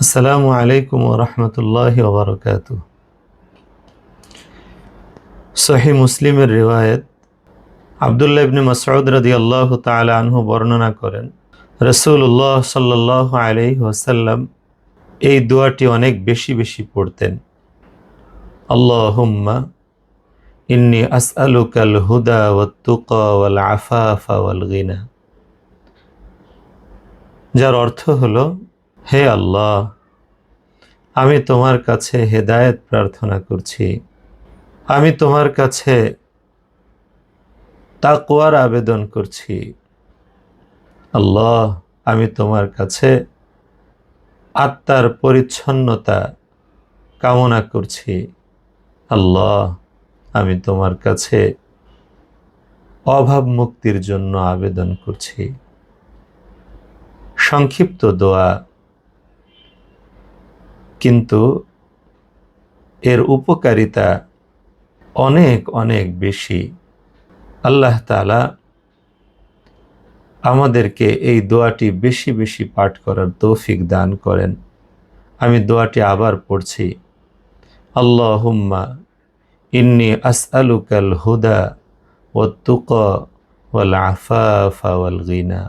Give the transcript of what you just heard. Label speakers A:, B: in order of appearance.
A: আসসালামু আলাইকুম ওয়া রাহমাতুল্লাহি ওয়া বারাকাতুহু। সহিহ মুসলিমের রিওয়ায়াত আব্দুল্লাহ ইবনে মাসউদ রাদিয়াল্লাহু তাআলা আনহু বর্ণনা করেন, রাসূলুল্লাহ সাল্লাল্লাহু আলাইহি ওয়াসাল্লাম এই দোয়াটি অনেক বেশি বেশি পড়তেন। আল্লাহুম্মা ইন্নী আসআলুকাল হুদা ওয়াত তুকা ওয়াল আফাফা ওয়াল গিনা, যার অর্থ হলো, হে আল্লাহ, আমি তোমার কাছে হেদায়েত প্রার্থনা করছি, আমি তোমার কাছে তাকওয়ার আবেদন করছি। আল্লাহ, আমি তোমার কাছে আত্মার পরিচ্ছন্নতা কামনা করছি। আল্লাহ, আমি তোমার কাছে অভাব মুক্তির জন্য আবেদন করছি। সংক্ষিপ্ত দোয়া, কিন্তু এর উপকারিতা অনেক অনেক বেশি। আল্লাহ তাআলা আমাদেরকে এই দোয়াটি বেশি বেশি পাঠ করার তৌফিক দান করেন। আমি দোয়াটি আবার পড়ছি। আল্লাহুম্মা ইন্নী আসআলুকাল হুদা ওয়াত তুকা ওয়াল আফাফা ওয়াল গিনা।